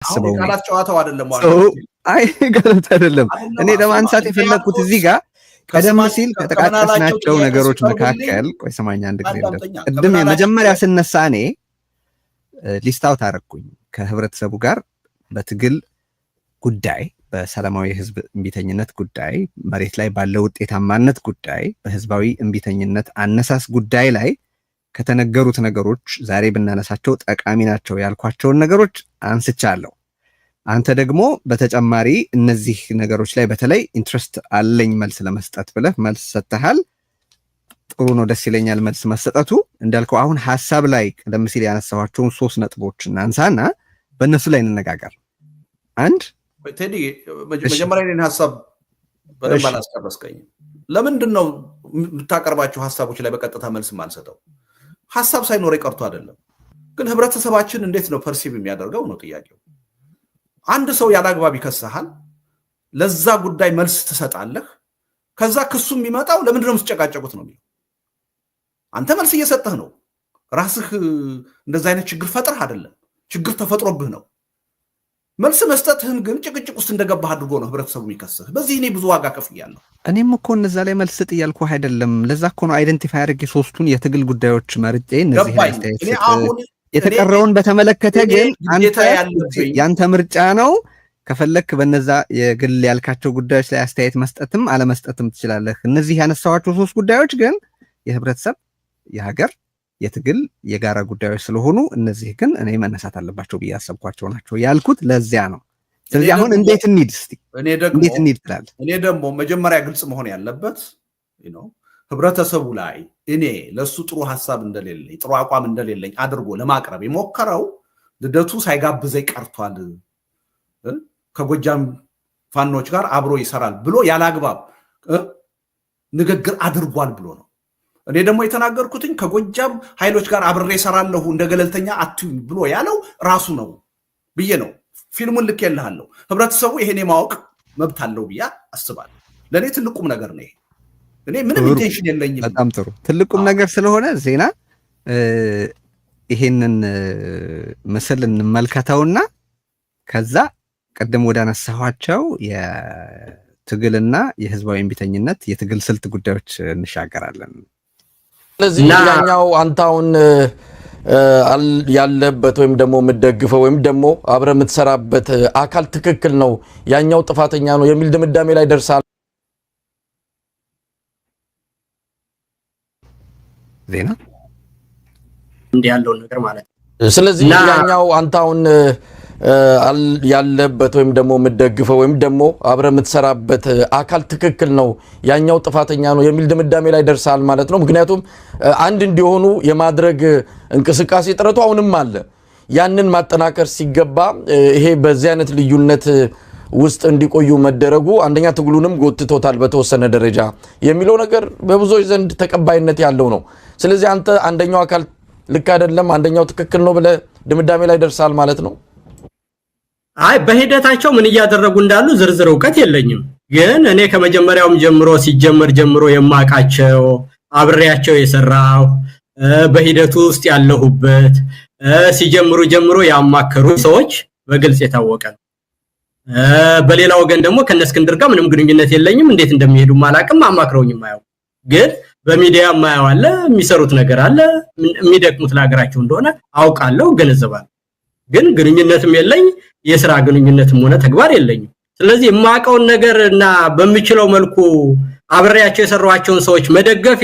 አስበው ቃላት ጨዋታው አይደለም አይ ገለጥ አይደለም እኔ ለማንሳት የፈለኩት እዚህ ጋር ቀደም ሲል ከተቃቀስናቸው ነገሮች መካከል ቆይ ሰማኛ አንድ ጊዜ ቅድም የመጀመሪያ ስነሳ እኔ ሊስታው ታረኩኝ ከህብረተሰቡ ጋር በትግል ጉዳይ በሰላማዊ ህዝብ እንቢተኝነት ጉዳይ መሬት ላይ ባለው ውጤታማነት ጉዳይ በህዝባዊ እንቢተኝነት አነሳስ ጉዳይ ላይ ከተነገሩት ነገሮች ዛሬ ብናነሳቸው ጠቃሚ ናቸው ያልኳቸውን ነገሮች አንስቻለሁ። አንተ ደግሞ በተጨማሪ እነዚህ ነገሮች ላይ በተለይ ኢንትረስት አለኝ መልስ ለመስጠት ብለህ መልስ ሰጥተሃል። ጥሩ ነው፣ ደስ ይለኛል መልስ መሰጠቱ። እንዳልከው አሁን ሐሳብ ላይ ቀደም ሲል ያነሳኋቸውን 3 ነጥቦች እናንሳና በእነሱ ላይ እንነጋገር። አንድ ቴዲ መጀመሪያ እኔን ሐሳብ በደንብ አላስጨረስከኝም። ለምንድን ነው የምታቀርባቸው ሐሳቦች ላይ በቀጥታ መልስ ማልሰጠው? ሐሳብ ሳይኖር ይቀርቶ አይደለም፣ ግን ህብረተሰባችን እንዴት ነው ፐርሲቭ የሚያደርገው ነው ጥያቄው። አንድ ሰው ያላግባብ ይከሰሃል፣ ለዛ ጉዳይ መልስ ትሰጣለህ። ከዛ ክሱ የሚመጣው ለምንድን ነው የምትጨቃጨቁት ነው የሚለው። አንተ መልስ እየሰጠህ ነው። ራስህ እንደዛ አይነት ችግር ፈጥረህ አይደለም፣ ችግር ተፈጥሮብህ ነው። መልስ መስጠትህን ግን ጭቅጭቅ ውስጥ እንደገባህ አድርጎ ነው ህብረተሰቡ የሚከስህ። በዚህ እኔ ብዙ ዋጋ ከፍያለሁ። እኔም እኮ እነዛ ላይ መልስ ስጥ እያልኩህ አይደለም። ለዛ እኮ ነው አይደንቲፋይ አድርጌ 3ቱን የትግል ጉዳዮች መርጬ እነዚህ ላይ አስተያየት የተቀረውን በተመለከተ ግን ያንተ ምርጫ ነው። ከፈለክ በነዛ የግል ያልካቸው ጉዳዮች ላይ አስተያየት መስጠትም አለመስጠትም ትችላለህ። እነዚህ ያነሳዋቸው 3 ጉዳዮች ግን የህብረተሰብ የሀገር የትግል የጋራ ጉዳዮች ስለሆኑ እነዚህ ግን እኔ መነሳት አለባቸው ብዬ ያሰብኳቸው ናቸው ያልኩት ለዚያ ነው። ስለዚህ አሁን እንዴት እንሂድ እስቲ? እንዴት እንሂድ ትላለህ? እኔ ደግሞ መጀመሪያ ግልጽ መሆን ያለበት ህብረተሰቡ ላይ እኔ ለሱ ጥሩ ሐሳብ እንደሌለኝ ጥሩ አቋም እንደሌለኝ አድርጎ ለማቅረብ የሞከረው ልደቱ ሳይጋብዘኝ ቀርቷል፣ ከጎጃም ፋኖች ጋር አብሮ ይሰራል ብሎ ያላግባብ ንግግር አድርጓል ብሎ ነው። እኔ ደግሞ የተናገርኩትኝ ከጎጃም ኃይሎች ጋር አብሬ እሰራለሁ እንደ ገለልተኛ አትዩኝ ብሎ ያለው ራሱ ነው ብዬ ነው ፊልሙን ልኬልሃለሁ። ህብረተሰቡ ይሄን የማወቅ መብት አለው ብዬ አስባለሁ። ለእኔ ትልቁም ነገር ነው። እኔ ምንም ኢንቴንሽን የለኝም። በጣም ጥሩ ትልቁም ነገር ስለሆነ ዜና ይሄንን ምስል እንመልከተውና ከዛ ቀደም ወደ አነሳኋቸው የትግልና የህዝባዊ እንቢተኝነት የትግል ስልት ጉዳዮች እንሻገራለን። ስለዚህ ያኛው አንታውን ያለበት ወይም ደግሞ የምትደግፈው ወይም ደግሞ አብረ የምትሰራበት አካል ትክክል ነው፣ ያኛው ጥፋተኛ ነው የሚል ድምዳሜ ላይ ደርሳል ዜና እንዴ ያለው ነገር ማለት ነው። ስለዚህ ያኛው አንታውን ያለበት ወይም ደግሞ የምትደግፈው ወይም ደግሞ አብረ የምትሰራበት አካል ትክክል ነው፣ ያኛው ጥፋተኛ ነው የሚል ድምዳሜ ላይ ደርሳል ማለት ነው። ምክንያቱም አንድ እንዲሆኑ የማድረግ እንቅስቃሴ ጥረቱ አሁንም አለ። ያንን ማጠናከር ሲገባ ይሄ በዚህ አይነት ልዩነት ውስጥ እንዲቆዩ መደረጉ አንደኛ ትግሉንም ጎትቶታል በተወሰነ ደረጃ የሚለው ነገር በብዙዎች ዘንድ ተቀባይነት ያለው ነው። ስለዚህ አንተ አንደኛው አካል ልክ አይደለም አንደኛው ትክክል ነው ብለ ድምዳሜ ላይ ደርሳል ማለት ነው። አይ በሂደታቸው ምን እያደረጉ እንዳሉ ዝርዝር ዕውቀት የለኝም፣ ግን እኔ ከመጀመሪያውም ጀምሮ ሲጀመር ጀምሮ የማቃቸው አብሬያቸው የሰራው በሂደቱ ውስጥ ያለሁበት ሲጀምሩ ጀምሮ ያማከሩ ሰዎች በግልጽ የታወቀ ነው። በሌላ ወገን ደግሞ ከነስክንድር ጋር ምንም ግንኙነት የለኝም፣ እንዴት እንደሚሄዱ ማላቅም፣ አማክረውኝ ማያው፣ ግን በሚዲያ ማያው አለ፣ የሚሰሩት ነገር አለ፣ የሚደክሙት ለሀገራቸው እንደሆነ አውቃለሁ፣ ገነዘባለሁ፣ ግን ግንኙነትም የለኝ የሥራ ግንኙነትም ሆነ ተግባር የለኝም። ስለዚህ የማውቀውን ነገርና በሚችለው መልኩ አብሬያቸው የሰራዋቸውን ሰዎች መደገፌ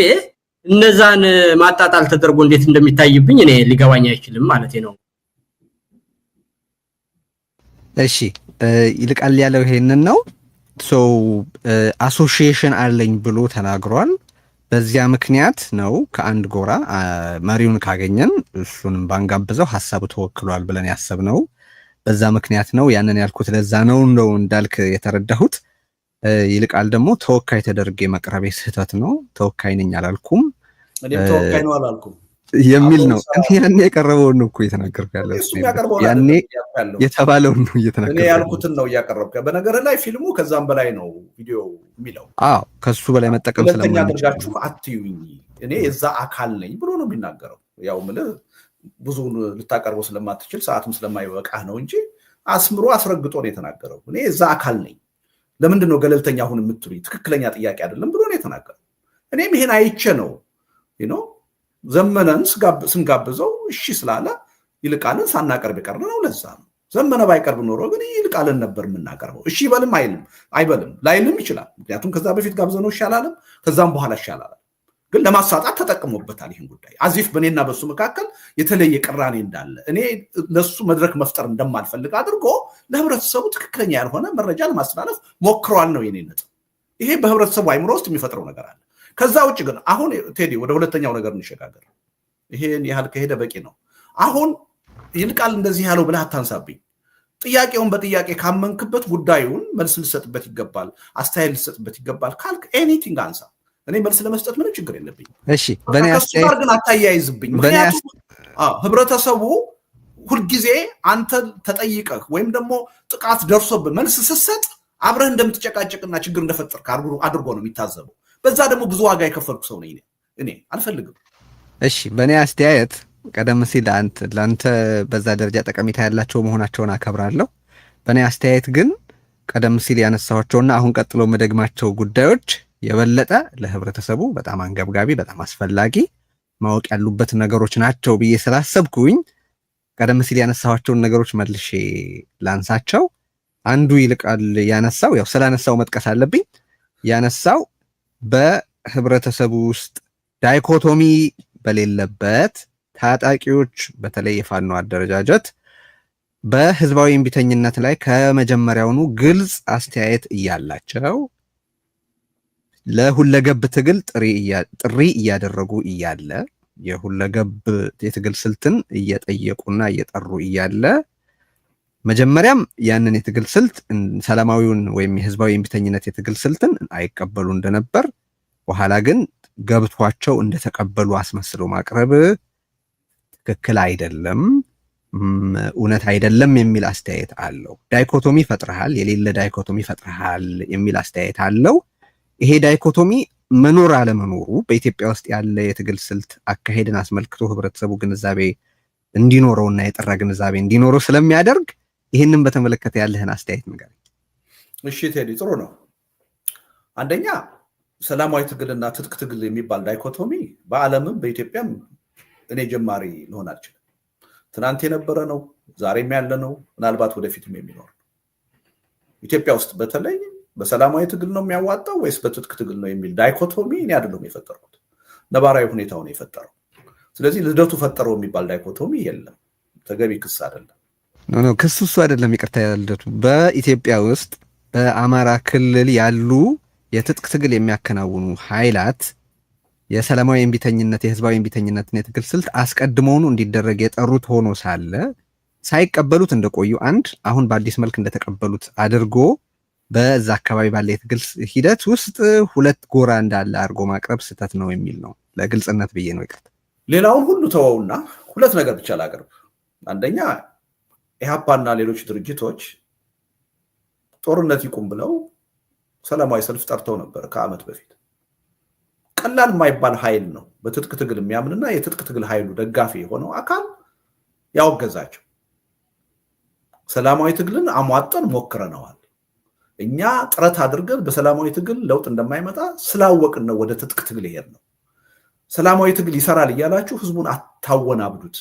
እነዛን ማጣጣል ተደርጎ እንዴት እንደሚታይብኝ እኔ ሊገባኝ አይችልም ማለት ነው። እሺ ይልቃል ያለው ይሄንን ነው። አሶሲዬሽን አለኝ ብሎ ተናግሯል። በዚያ ምክንያት ነው ከአንድ ጎራ መሪውን ካገኘን እሱንም ባንጋብዘው ሐሳቡ ተወክሏል ብለን ያሰብነው በዛ ምክንያት ነው። ያንን ያልኩት ለዛ ነው እንዳልክ የተረዳሁት። ይልቃል ደግሞ ተወካይ ተደርጌ መቅረቤ ስህተት ነው፣ ተወካይ ነኝ አላልኩም፣ እኔም ተወካይ ነው አላልኩም የሚል ነው። ያኔ የቀረበውን ነው እኮ እየተናገርኩ ያለው፣ ያኔ የተባለውን ነው እየተናገርኩ እኔ ያልኩትን ነው እያቀረብኩ። በነገር ላይ ፊልሙ ከዛም በላይ ነው ቪዲዮ የሚለው። አዎ ከሱ በላይ መጠቀም ስለማንችል አድርጋችሁ አትዩኝ፣ እኔ የዛ አካል ነኝ ብሎ ነው የሚናገረው። ያው ምለ ብዙ ልታቀርበው ስለማትችል ሰዓትም ስለማይበቃ ነው እንጂ አስምሮ አስረግጦ ነው የተናገረው። እኔ እዛ አካል ነኝ፣ ለምንድን ነው ገለልተኛ ሁን የምትሉኝ? ትክክለኛ ጥያቄ አይደለም ብሎ ነው የተናገረው። እኔም ይሄን አይቼ ነው ዘመነን ስንጋብዘው እሺ ስላለ ይልቃልን ሳናቀርብ የቀርነው ለዛ ነው። ዘመነ ባይቀርብ ኖሮ ግን ይልቃልን ነበር የምናቀርበው። እሺ ይበልም አይበልም ላይልም ይችላል። ምክንያቱም ከዛ በፊት ጋብዘነው ይሻላልም ከዛም በኋላ ይሻላል። ግን ለማሳጣት ተጠቅሞበታል ይህን ጉዳይ አዚፍ በእኔና በሱ መካከል የተለየ ቅራኔ እንዳለ እኔ ለሱ መድረክ መፍጠር እንደማልፈልግ አድርጎ ለህብረተሰቡ ትክክለኛ ያልሆነ መረጃ ለማስተላለፍ ሞክሯል ነው የኔ ነጥብ። ይሄ በህብረተሰቡ አይምሮ ውስጥ የሚፈጥረው ነገር አለ። ከዛ ውጭ ግን አሁን ቴዲ ወደ ሁለተኛው ነገር እንሸጋገር። ይሄን ያህል ከሄደ በቂ ነው። አሁን ይልቃል እንደዚህ ያለው ብለህ አታንሳብኝ። ጥያቄውን በጥያቄ ካመንክበት ጉዳዩን መልስ ልሰጥበት ይገባል፣ አስተያየት ልሰጥበት ይገባል ካልክ ኤኒቲንግ አንሳ። እኔ መልስ ለመስጠት ምንም ችግር የለብኝ። እሺ በእኔ አስተያየት ግን አታያይዝብኝ። ምክንያቱም ህብረተሰቡ ሁልጊዜ አንተ ተጠይቀህ ወይም ደግሞ ጥቃት ደርሶብህ መልስ ስትሰጥ አብረህ እንደምትጨቃጨቅና ችግር እንደፈጠርክ አድርጎ ነው የሚታዘበው። በዛ ደግሞ ብዙ ዋጋ የከፈልኩ ሰው ነኝ እኔ አልፈልግም። እሺ በእኔ አስተያየት ቀደም ሲል ለአንተ በዛ ደረጃ ጠቀሜታ ያላቸው መሆናቸውን አከብራለሁ። በእኔ አስተያየት ግን ቀደም ሲል ያነሳኋቸውና አሁን ቀጥሎ መደግማቸው ጉዳዮች የበለጠ ለህብረተሰቡ በጣም አንገብጋቢ፣ በጣም አስፈላጊ ማወቅ ያሉበት ነገሮች ናቸው ብዬ ስላሰብኩኝ ቀደም ሲል ያነሳኋቸውን ነገሮች መልሼ ላንሳቸው። አንዱ ይልቃል ያነሳው ያው ስላነሳው መጥቀስ አለብኝ። ያነሳው በህብረተሰቡ ውስጥ ዳይኮቶሚ በሌለበት ታጣቂዎች በተለይ የፋኖ አደረጃጀት በህዝባዊ እምቢተኝነት ላይ ከመጀመሪያውኑ ግልጽ አስተያየት እያላቸው ለሁለገብ ትግል ጥሪ እያደረጉ እያለ የሁለገብ የትግል ስልትን እየጠየቁና እየጠሩ እያለ መጀመሪያም ያንን የትግል ስልት ሰላማዊውን ወይም የህዝባዊ እምቢተኝነት የትግል ስልትን አይቀበሉ እንደነበር በኋላ ግን ገብቷቸው እንደተቀበሉ አስመስለው ማቅረብ ትክክል አይደለም፣ እውነት አይደለም የሚል አስተያየት አለው። ዳይኮቶሚ ፈጥረሃል፣ የሌለ ዳይኮቶሚ ፈጥረሃል የሚል አስተያየት አለው። ይሄ ዳይኮቶሚ መኖር አለመኖሩ በኢትዮጵያ ውስጥ ያለ የትግል ስልት አካሄድን አስመልክቶ ህብረተሰቡ ግንዛቤ እንዲኖረውና የጠራ ግንዛቤ እንዲኖረው ስለሚያደርግ ይህንን በተመለከተ ያለህን አስተያየት ንገረኝ። እሺ ቴዲ፣ ጥሩ ነው። አንደኛ ሰላማዊ ትግልና ትጥቅ ትግል የሚባል ዳይኮቶሚ በዓለምም በኢትዮጵያም እኔ ጀማሪ ልሆን አልችልም። ትናንት የነበረ ነው፣ ዛሬም ያለ ነው፣ ምናልባት ወደፊትም የሚኖር ነው። ኢትዮጵያ ውስጥ በተለይ በሰላማዊ ትግል ነው የሚያዋጣው ወይስ በትጥቅ ትግል ነው የሚል ዳይኮቶሚ እኔ አይደለም የፈጠርኩት፣ ነባራዊ ሁኔታው ነው የፈጠረው። ስለዚህ ልደቱ ፈጠረው የሚባል ዳይኮቶሚ የለም። ተገቢ ክስ አይደለም። ኖ ክሱ እሱ አይደለም። ይቅርታ ልደቱ፣ በኢትዮጵያ ውስጥ በአማራ ክልል ያሉ የትጥቅ ትግል የሚያከናውኑ ኃይላት የሰላማዊ እምቢተኝነት የህዝባዊ እምቢተኝነትን የትግል ስልት አስቀድሞውኑ እንዲደረግ የጠሩት ሆኖ ሳለ ሳይቀበሉት እንደቆዩ አሁን በአዲስ መልክ እንደተቀበሉት አድርጎ በዛ አካባቢ ባለ የትግል ሂደት ውስጥ ሁለት ጎራ እንዳለ አድርጎ ማቅረብ ስህተት ነው የሚል ነው። ለግልጽነት ብዬ ነው። ይቅርታ። ሌላውን ሁሉ ተወውና ሁለት ነገር ብቻ ላቅርብ። አንደኛ ኢህአፓና ሌሎች ድርጅቶች ጦርነት ይቁም ብለው ሰላማዊ ሰልፍ ጠርተው ነበር ከዓመት በፊት። ቀላል የማይባል ኃይል ነው በትጥቅ ትግል የሚያምንና የትጥቅ ትግል ኃይሉ ደጋፊ የሆነው አካል ያወገዛቸው። ሰላማዊ ትግልን አሟጠን ሞክረነዋል፣ እኛ ጥረት አድርገን በሰላማዊ ትግል ለውጥ እንደማይመጣ ስላወቅን ነው ወደ ትጥቅ ትግል ይሄድ ነው። ሰላማዊ ትግል ይሰራል እያላችሁ ህዝቡን አታወናብዱት፣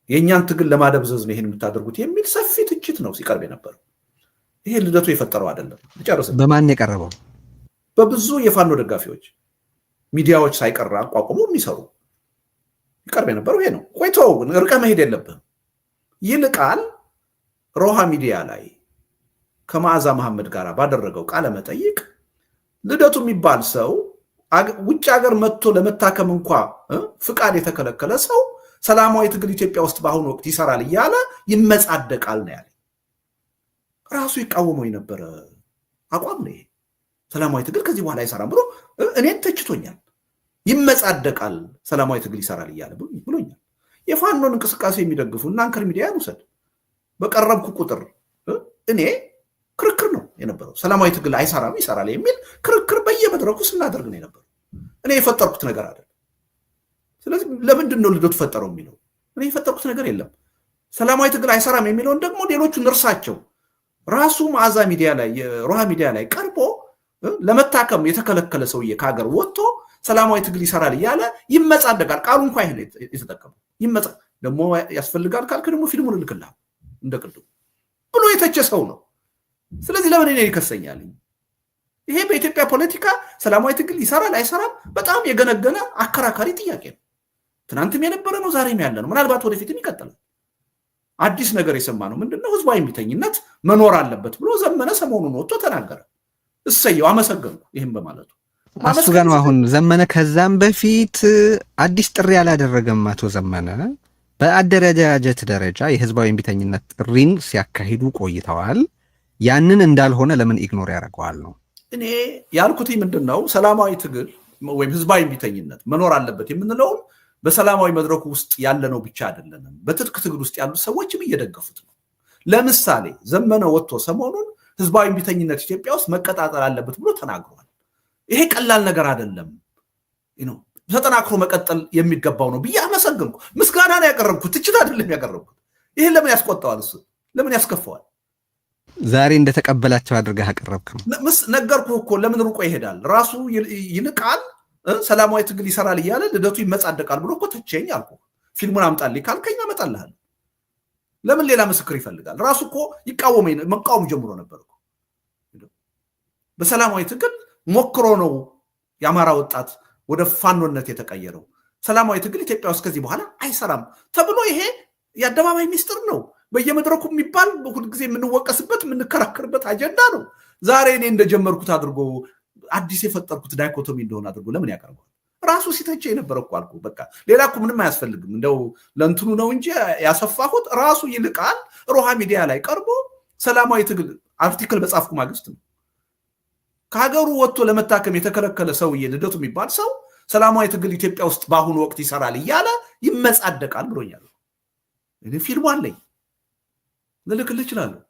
የእኛን ትግል ለማደብዘዝ ነው ይሄን የምታደርጉት የሚል ሰፊ ትችት ነው ሲቀርብ የነበረው። ይሄ ልደቱ የፈጠረው አይደለም። ልጨርስ። በማን የቀረበው? በብዙ የፋኖ ደጋፊዎች ሚዲያዎች ሳይቀር አቋቁሞ የሚሰሩ ይቀርብ የነበረው ይሄ ነው። ቆይተው ርቀህ መሄድ የለብህም። ይልቃል ሮሃ ሚዲያ ላይ ከመዓዛ መሐመድ ጋር ባደረገው ቃለ መጠይቅ ልደቱ የሚባል ሰው ውጭ ሀገር መጥቶ ለመታከም እንኳ ፍቃድ የተከለከለ ሰው ሰላማዊ ትግል ኢትዮጵያ ውስጥ በአሁኑ ወቅት ይሰራል እያለ ይመጻደቃል ነው ያለ። ራሱ ይቃወመው የነበረ አቋም ነው ይሄ። ሰላማዊ ትግል ከዚህ በኋላ አይሰራም ብሎ እኔን ተችቶኛል። ይመጻደቃል ሰላማዊ ትግል ይሰራል እያለ ብሎኛል። የፋኖን እንቅስቃሴ የሚደግፉ እና አንከር ሚዲያ ውሰድ፣ በቀረብኩ ቁጥር እኔ ክርክር ነው የነበረው። ሰላማዊ ትግል አይሰራም ይሰራል የሚል ክርክር በየመድረኩ ስናደርግ ነው የነበረው። እኔ የፈጠርኩት ነገር አይደለም። ስለዚህ ለምንድን ነው ልደቱ ፈጠረው የሚለው? እኔ የፈጠርኩት ነገር የለም። ሰላማዊ ትግል አይሰራም የሚለውን ደግሞ ሌሎቹን እርሳቸው። ራሱ መዓዛ ሚዲያ ላይ ሮሃ ሚዲያ ላይ ቀርቦ ለመታከም የተከለከለ ሰውዬ ከሀገር ወጥቶ ሰላማዊ ትግል ይሰራል እያለ ይመጻደቃል። ቃሉ እንኳን ይሄን የተጠቀመው ይመጻ ደግሞ ያስፈልጋል ካልክ ደግሞ ፊልሙን ልክልሃል እንደቅድም ብሎ የተቸ ሰው ነው። ስለዚህ ለምን እኔ ይከሰኛል? ይሄ በኢትዮጵያ ፖለቲካ ሰላማዊ ትግል ይሰራል አይሰራም በጣም የገነገነ አከራካሪ ጥያቄ ነው። ትናንትም የነበረ ነው፣ ዛሬም ያለ ነው፣ ምናልባት ወደፊትም ይቀጥላል። አዲስ ነገር የሰማ ነው ምንድነው? ህዝባዊ እምቢተኝነት መኖር አለበት ብሎ ዘመነ ሰሞኑን ወጥቶ ተናገረ። እሰየው፣ አመሰገንኩ ይህም በማለቱ። እሱ ጋር ነው አሁን ዘመነ ከዛም በፊት አዲስ ጥሪ አላደረገም። አቶ ዘመነ በአደረጃጀት ደረጃ የህዝባዊ እምቢተኝነት ጥሪን ሲያካሂዱ ቆይተዋል። ያንን እንዳልሆነ ለምን ኢግኖር ያደርገዋል ነው እኔ ያልኩት። ምንድነው ሰላማዊ ትግል ወይም ህዝባዊ እምቢተኝነት መኖር አለበት የምንለውን በሰላማዊ መድረኩ ውስጥ ያለነው ብቻ አይደለንም፣ በትጥቅ ትግል ውስጥ ያሉ ሰዎችም እየደገፉት ነው። ለምሳሌ ዘመነ ወጥቶ ሰሞኑን ህዝባዊ እምቢተኝነት ኢትዮጵያ ውስጥ መቀጣጠል አለበት ብሎ ተናግሯል። ይሄ ቀላል ነገር አይደለም፣ ተጠናክሮ መቀጠል የሚገባው ነው ብዬ አመሰግንኩ። ምስጋና ነው ያቀረብኩት፣ ትችት አይደለም ያቀረብኩት። ይሄን ለምን ያስቆጣዋል? እሱ ለምን ያስከፋዋል? ዛሬ እንደተቀበላቸው አድርገህ አቀረብክም። ነገርኩህ እኮ ለምን ሩቆ ይሄዳል? ራሱ ይልቃል ሰላማዊ ትግል ይሰራል እያለ ልደቱ ይመጻደቃል ብሎ እኮ ተቸኝ አልኩ። ፊልሙን አምጣልኝ ካልከኝ አመጣልሃለሁ። ለምን ሌላ ምስክር ይፈልጋል? ራሱ እኮ መቃወም ጀምሮ ነበር እኮ። በሰላማዊ ትግል ሞክሮ ነው የአማራ ወጣት ወደ ፋኖነት የተቀየረው። ሰላማዊ ትግል ኢትዮጵያ ውስጥ ከዚህ በኋላ አይሰራም ተብሎ ይሄ የአደባባይ ሚስጥር ነው። በየመድረኩ የሚባል ሁልጊዜ የምንወቀስበት የምንከራከርበት አጀንዳ ነው። ዛሬ እኔ እንደጀመርኩት አድርጎ አዲስ የፈጠርኩት ዳይኮቶሚ እንደሆነ አድርጎ ለምን ያቀርባል? ራሱ ሲተቸ የነበረ እኮ አልኩ። በቃ ሌላ እኮ ምንም አያስፈልግም። እንደው ለእንትኑ ነው እንጂ ያሰፋሁት ራሱ ይልቃል ሮሃ ሚዲያ ላይ ቀርቦ ሰላማዊ ትግል አርቲክል በጻፍኩ ማግስት ነው። ከሀገሩ ወጥቶ ለመታከም የተከለከለ ሰውዬ ልደቱ የሚባል ሰው ሰላማዊ ትግል ኢትዮጵያ ውስጥ በአሁኑ ወቅት ይሰራል እያለ ይመጻደቃል ብሎኛል። እኔ ፊልሙ አለኝ ልልክልህ እችላለሁ።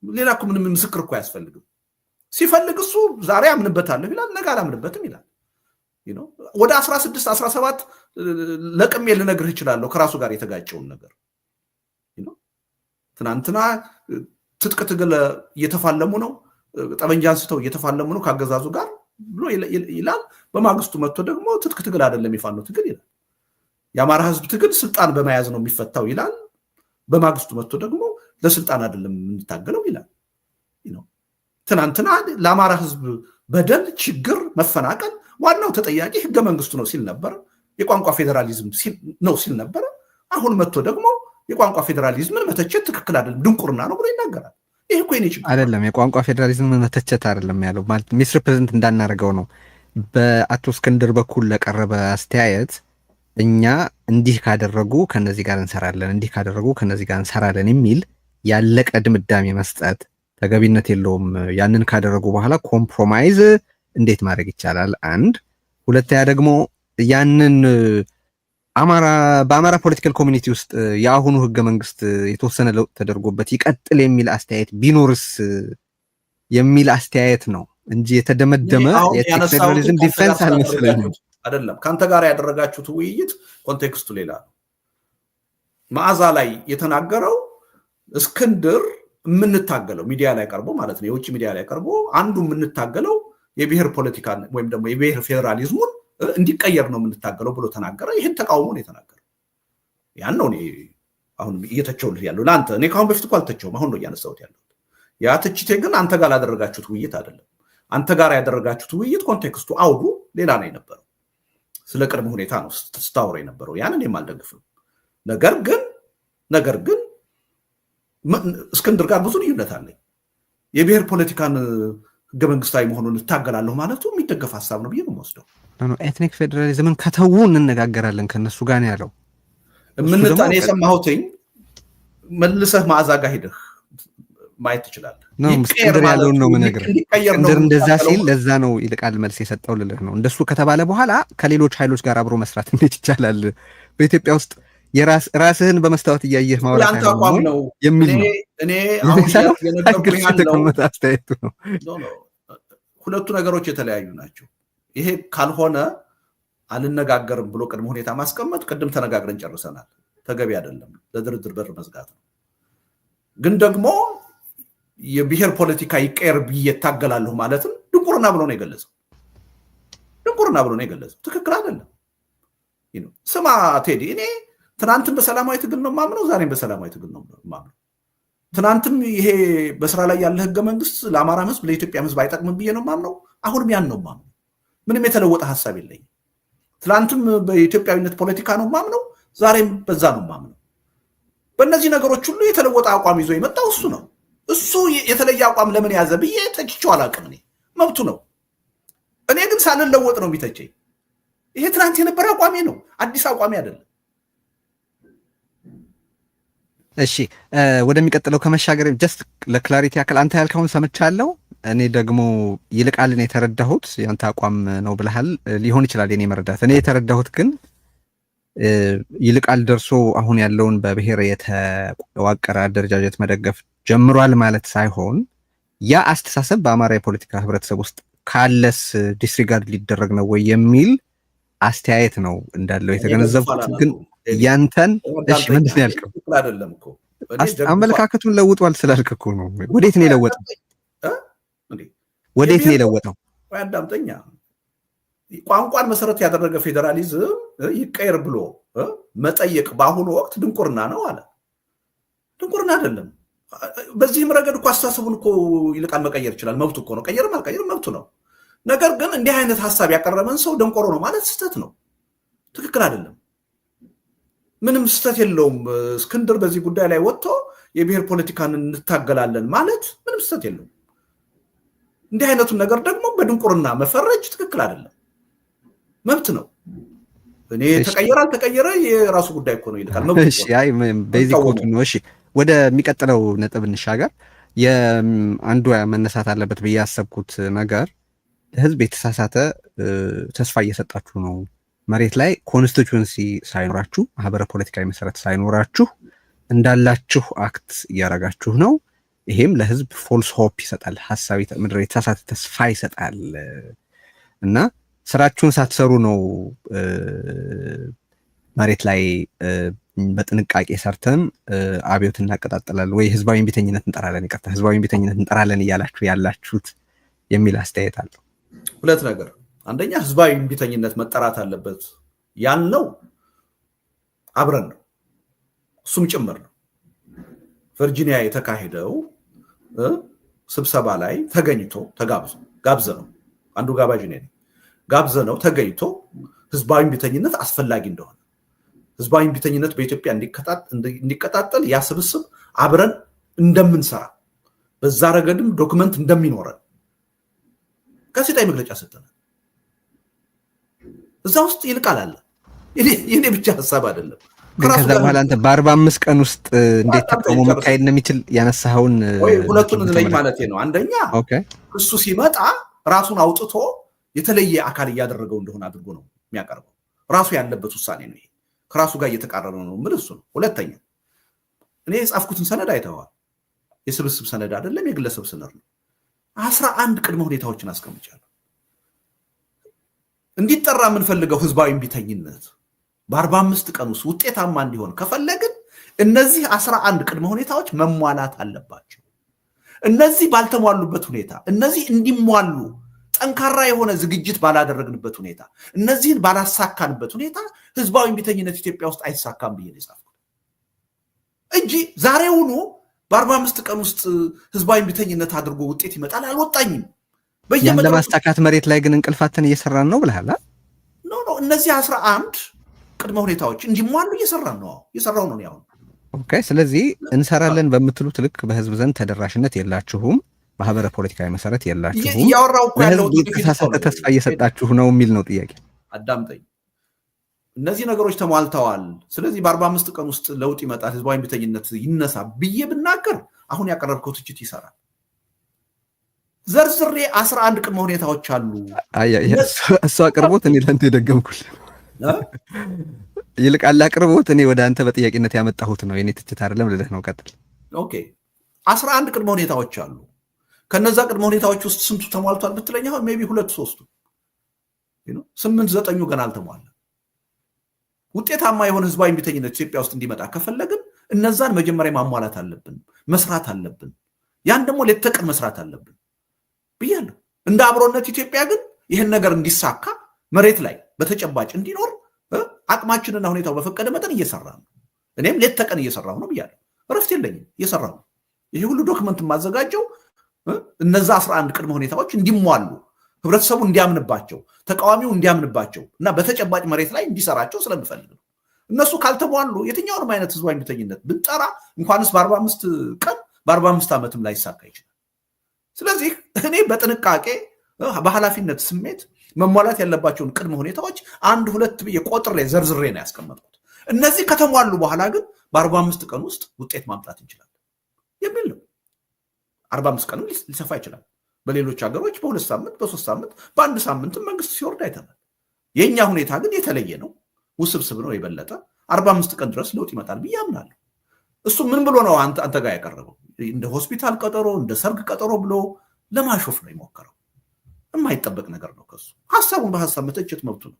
ሌላ እኮ ምንም ምስክር እኮ አያስፈልግም። ሲፈልግ እሱ ዛሬ አምንበታለሁ ይላል፣ ነገ አላምንበትም ይላል። ወደ 16 17 ለቅሜ ልነግርህ እችላለሁ ከራሱ ጋር የተጋጨውን ነገር። ትናንትና ትጥቅ ትግል እየተፋለሙ ነው፣ ጠመንጃ አንስተው እየተፋለሙ ነው ካገዛዙ ጋር ብሎ ይላል። በማግስቱ መጥቶ ደግሞ ትጥቅ ትግል አይደለም የፋኖ ትግል ይላል። የአማራ ህዝብ ትግል ስልጣን በመያዝ ነው የሚፈታው ይላል። በማግስቱ መጥቶ ደግሞ ለስልጣን አይደለም የምንታገለው ይላል። ትናንትና ለአማራ ህዝብ በደል፣ ችግር፣ መፈናቀል ዋናው ተጠያቂ ህገ መንግስቱ ነው ሲል ነበር። የቋንቋ ፌዴራሊዝም ነው ሲል ነበር። አሁን መጥቶ ደግሞ የቋንቋ ፌዴራሊዝምን መተቸት ትክክል አይደለም ድንቁርና ነው ብሎ ይናገራል። ይሄ እኮ የኔ ችግር አይደለም። የቋንቋ ፌዴራሊዝምን መተቸት አይደለም ያለው፣ ማለት ሚስሪፕሬዘንት እንዳናደርገው ነው። በአቶ እስክንድር በኩል ለቀረበ አስተያየት እኛ እንዲህ ካደረጉ ከነዚህ ጋር እንሰራለን፣ እንዲህ ካደረጉ ከነዚህ ጋር እንሰራለን የሚል ያለቀ ድምዳሜ መስጠት ተገቢነት የለውም። ያንን ካደረጉ በኋላ ኮምፕሮማይዝ እንዴት ማድረግ ይቻላል? አንድ ሁለተኛ ደግሞ ያንን በአማራ ፖለቲካል ኮሚኒቲ ውስጥ የአሁኑ ህገ መንግስት የተወሰነ ለውጥ ተደርጎበት ይቀጥል የሚል አስተያየት ቢኖርስ የሚል አስተያየት ነው እንጂ የተደመደመ የፌዴራሊዝም ዲፌንስ አልመሰለኝም። አይደለም። ከአንተ ጋር ያደረጋችሁት ውይይት ኮንቴክስቱ ሌላ ነው። መዓዛ ላይ የተናገረው እስክንድር የምንታገለው ሚዲያ ላይ ቀርቦ ማለት ነው፣ የውጭ ሚዲያ ላይ ቀርቦ አንዱ የምንታገለው የብሔር ፖለቲካ ወይም ደግሞ የብሔር ፌዴራሊዝሙን እንዲቀየር ነው የምንታገለው ብሎ ተናገረ። ይህን ተቃውሞ ነው የተናገረው። ያን ነው እኔ አሁን እየተቸውልህ ያለው ለአንተ። እኔ ከአሁን በፊት እኮ አልተቸውም፣ አሁን ነው እያነሳሁት ያለው። ያ ትችቴ ግን አንተ ጋር ላደረጋችሁት ውይይት አይደለም። አንተ ጋር ያደረጋችሁት ውይይት ኮንቴክስቱ አውዱ ሌላ ነው የነበረው። ስለ ቅድመ ሁኔታ ነው ስታወራ የነበረው። ያንን የማልደግፍም። ነገር ግን እስክንድር ጋር ብዙ ልዩነት አለኝ። የብሔር ፖለቲካን ህገ መንግስታዊ መሆኑን እታገላለሁ ማለቱ የሚደገፍ ሀሳብ ነው ብዬ ነው የምወስደው። ኤትኒክ ፌዴራሊዝምን ከተዉ እንነጋገራለን ከነሱ ጋር ነው ያለው። እኔ የሰማሁትኝ መልሰህ መዓዛ ጋር ሄደህ ማየት ትችላለህ። እስክንድር ያለውን ነው የምነግርህ። እስክንድር እንደዛ ሲል ለዛ ነው ይልቃል መልስ የሰጠው ልልህ ነው። እንደሱ ከተባለ በኋላ ከሌሎች ኃይሎች ጋር አብሮ መስራት እንዴት ይቻላል? በኢትዮጵያ ውስጥ ራስህን በመስታወት እያየህ ማውራት ነው የሚል ነው። እኔ አሁን የተቀመጠ አስተያየቱ ነው። ሁለቱ ነገሮች የተለያዩ ናቸው። ይሄ ካልሆነ አልነጋገርም ብሎ ቅድመ ሁኔታ ማስቀመጥ ቅድም ተነጋግረን ጨርሰናል። ተገቢ አይደለም። ለድርድር በር መዝጋት ነው። ግን ደግሞ የብሔር ፖለቲካ ይቀየር ብዬ እታገላለሁ ማለትም ድንቁርና ብሎ ነው የገለጸው። ትክክል አይደለም። ስማ ቴዲ፣ እኔ ትናንትም በሰላማዊ ትግል ነው ማምነው፣ ዛሬም በሰላማዊ ትግል ነው ማምነው። ትናንትም ይሄ በስራ ላይ ያለ ህገ መንግስት ለአማራ ህዝብ ለኢትዮጵያ ህዝብ አይጠቅምም ብዬ ነው ማምነው፣ አሁንም ያን ነው ማምነው። ምንም የተለወጠ ሀሳብ የለኝም። ትናንትም በኢትዮጵያዊነት ፖለቲካ ነው ማምነው፣ ዛሬም በዛ ነው ማምነው። በእነዚህ ነገሮች ሁሉ የተለወጠ አቋም ይዞ የመጣው እሱ ነው። እሱ የተለየ አቋም ለምን ያዘ ብዬ ተችቼው አላውቅም። እኔ መብቱ ነው። እኔ ግን ሳልለወጥ ነው የሚተቸኝ። ይሄ ትናንት የነበረ አቋሜ ነው፣ አዲስ አቋሜ አይደለም። እሺ ወደሚቀጥለው ከመሻገር ጀስት ለክላሪቲ ያክል አንተ ያልከውን ሰምቻለሁ። እኔ ደግሞ ይልቃልን የተረዳሁት ያንተ አቋም ነው ብለሃል። ሊሆን ይችላል የኔ መረዳት። እኔ የተረዳሁት ግን ይልቃል ደርሶ አሁን ያለውን በብሔር የተዋቀረ አደረጃጀት መደገፍ ጀምሯል ማለት ሳይሆን ያ አስተሳሰብ በአማራ የፖለቲካ ህብረተሰብ ውስጥ ካለስ ዲስሪጋርድ ሊደረግ ነው ወይ የሚል አስተያየት ነው እንዳለው የተገነዘብኩት። ግን ያንተን እሺ ምንድን ነው ያልከው? አመለካከቱን ለውጧል ስላልክ እኮ ነው። ወዴት ነው የለወጠው? አዳምጠኛ። ቋንቋን መሰረት ያደረገ ፌዴራሊዝም ይቀየር ብሎ መጠየቅ በአሁኑ ወቅት ድንቁርና ነው አለ። ድንቁርና አይደለም። በዚህም ረገድ እኮ አስተሳሰቡን እኮ ይልቃል መቀየር ይችላል። መብቱ እኮ ነው። ቀየርም አልቀየርም መብቱ ነው። ነገር ግን እንዲህ አይነት ሀሳብ ያቀረበን ሰው ደንቆሮ ነው ማለት ስህተት ነው። ትክክል አይደለም። ምንም ስህተት የለውም። እስክንድር በዚህ ጉዳይ ላይ ወጥቶ የብሔር ፖለቲካን እንታገላለን ማለት ምንም ስህተት የለውም። እንዲህ አይነቱን ነገር ደግሞ በድንቁርና መፈረጅ ትክክል አይደለም። መብት ነው። እኔ ተቀየረ አልተቀየረ የራሱ ጉዳይ እኮ ነው ይልቃል። መብት እሺ፣ አይ ቤዚክ ኮቱ ነው። እሺ ወደሚቀጥለው ነጥብ እንሻገር። የአንዱ መነሳት አለበት ብዬ ያሰብኩት ነገር ህዝብ የተሳሳተ ተስፋ እየሰጣችሁ ነው። መሬት ላይ ኮንስቲቱዌንሲ ሳይኖራችሁ፣ ማህበረ ፖለቲካዊ መሰረት ሳይኖራችሁ እንዳላችሁ አክት እያረጋችሁ ነው። ይሄም ለህዝብ ፎልስ ሆፕ ይሰጣል፣ ሐሳቢ ምድር የተሳሳተ ተስፋ ይሰጣል እና ስራችሁን ሳትሰሩ ነው መሬት ላይ በጥንቃቄ ሰርተን አብዮት እናቀጣጥላለን ወይ ህዝባዊ እምቢተኝነት እንጠራለን፣ ይቅርታ ህዝባዊ እምቢተኝነት እንጠራለን እያላችሁ ያላችሁት የሚል አስተያየት አለው። ሁለት ነገር፣ አንደኛ ህዝባዊ እምቢተኝነት መጠራት አለበት ያልነው አብረን ነው፣ እሱም ጭምር ነው። ቨርጂኒያ የተካሄደው ስብሰባ ላይ ተገኝቶ ጋብዘ ነው፣ አንዱ ጋባዥ ነኝ፣ ጋብዘ ነው ተገኝቶ ህዝባዊ እምቢተኝነት አስፈላጊ እንደሆነ፣ ህዝባዊ እምቢተኝነት በኢትዮጵያ እንዲቀጣጠል ያ ስብስብ አብረን እንደምንሰራ፣ በዛ ረገድም ዶክመንት እንደሚኖረን ጋዜጣዊ መግለጫ ሰጥተናል። እዛ ውስጥ ይልቃል አለ። የኔ ብቻ ሀሳብ አይደለም። ከዛ በኋላ አንተ በ45 ቀን ውስጥ እንዴት ተቃውሞ መካሄድ እንደሚችል ያነሳኸውን ሁለቱን እንለይ ማለት ነው። አንደኛ እሱ ሲመጣ ራሱን አውጥቶ የተለየ አካል እያደረገው እንደሆነ አድርጎ ነው የሚያቀርበው። ራሱ ያለበት ውሳኔ ነው ይሄ። ከራሱ ጋር እየተቃረነ ነው ምን እሱ ነው። ሁለተኛ እኔ የጻፍኩትን ሰነድ አይተዋል። የስብስብ ሰነድ አይደለም፣ የግለሰብ ሰነድ ነው። 11 ቅድመ ሁኔታዎችን አስቀምጫለሁ። እንዲጠራ የምንፈልገው ህዝባዊ እምቢተኝነት በ45 ቀን ውስጥ ውጤታማ እንዲሆን ከፈለግን እነዚህ 11 ቅድመ ሁኔታዎች መሟላት አለባቸው። እነዚህ ባልተሟሉበት ሁኔታ፣ እነዚህ እንዲሟሉ ጠንካራ የሆነ ዝግጅት ባላደረግንበት ሁኔታ፣ እነዚህን ባላሳካንበት ሁኔታ ህዝባዊ እምቢተኝነት ኢትዮጵያ ውስጥ አይሳካም ብዬ ነው የጻፍኩት እንጂ ዛሬውኑ በ45 ቀን ውስጥ ህዝባዊ እምቢተኝነት አድርጎ ውጤት ይመጣል አልወጣኝም። ያን ለማሳካት መሬት ላይ ግን እንቅልፋትን እየሰራን ነው ብለሃል። እነዚህ 11 ቅድመ ሁኔታዎች እንዲሟሉ እየሰራን ነው። እየሰራው ነው ያው። ኦኬ። ስለዚህ እንሰራለን በምትሉት ልክ በህዝብ ዘንድ ተደራሽነት የላችሁም፣ ማህበረ ፖለቲካዊ መሰረት የላችሁም፣ ያወራው እኮ ያለው የተሳሳተ ተስፋ እየሰጣችሁ ነው የሚል ነው ጥያቄ። አዳምጠኝ። እነዚህ ነገሮች ተሟልተዋል፣ ስለዚህ በ45 ቀን ውስጥ ለውጥ ይመጣል፣ ህዝባዊ እምቢተኝነት ይነሳ ብዬ ብናገር አሁን ያቀረብከው ትችት ይሰራል። ዘርዝሬ 11 ቅድመ ሁኔታዎች አሉ። እሱ አቅርቦት እኔ ለአንተ የደገምኩል ይልቃል አቅርቦት እኔ ወደ አንተ በጥያቄነት ያመጣሁት ነው። የኔ ትችት አይደለም ልልህ ነው። ቀጥል። ኦኬ 11 ቅድመ ሁኔታዎች አሉ። ከነዛ ቅድመ ሁኔታዎች ውስጥ ስንቱ ተሟልቷል ብትለኝ አሁን ሜቢ 2-3 8-9 ገና አልተሟላ። ውጤታማ የሆነ ህዝባዊ እምቢተኝነት ኢትዮጵያ ውስጥ እንዲመጣ ከፈለግን እነዛን መጀመሪያ ማሟላት አለብን፣ መስራት አለብን። ያን ደግሞ ሌት ተቀን መስራት አለብን ብያለሁ። እንደ አብሮነት ኢትዮጵያ ግን ይህን ነገር እንዲሳካ መሬት ላይ በተጨባጭ እንዲኖር አቅማችንና ሁኔታው በፈቀደ መጠን እየሰራ ነው። እኔም ሌት ተቀን እየሰራሁ ነው ብያለሁ። እረፍት የለኝም፣ እየሰራሁ ነው። ይሄ ሁሉ ዶክመንት የማዘጋጀው እነዛ 11 ቅድመ ሁኔታዎች እንዲሟሉ፣ ህብረተሰቡ እንዲያምንባቸው፣ ተቃዋሚው እንዲያምንባቸው እና በተጨባጭ መሬት ላይ እንዲሰራቸው ስለምፈልግ ነው። እነሱ ካልተሟሉ የትኛውንም አይነት ህዝባዊ እምቢተኝነት ብንጠራ እንኳንስ በ45 ቀን በ45 ዓመትም ላይ ይሳካ ይችላል። ስለዚህ እኔ በጥንቃቄ በኃላፊነት ስሜት መሟላት ያለባቸውን ቅድመ ሁኔታዎች 1 2 ብዬ ቆጥሬ ዘርዝሬ ነው ያስቀመጥኩት። እነዚህ ከተሟሉ በኋላ ግን በ45 ቀን ውስጥ ውጤት ማምጣት እንችላለን የሚል ነው። 45 ቀንም ሊሰፋ ይችላል። በሌሎች ሀገሮች በ2 ሳምንት፣ በ3 ሳምንት፣ በ1 ሳምንት መንግስት ሲወርድ አይተናል። የኛ ሁኔታ ግን የተለየ ነው፣ ውስብስብ ነው። የበለጠ 45 ቀን ድረስ ለውጥ ይመጣል ብዬ አምናለሁ። እሱ ምን ብሎ ነው አንተ ጋር ያቀረበው? እንደ ሆስፒታል ቀጠሮ፣ እንደ ሰርግ ቀጠሮ ብሎ ለማሾፍ ነው የሞከረው። የማይጠበቅ ነገር ነው ከሱ። ሐሳቡን በሐሳብ መተቸት መብቱ ነው።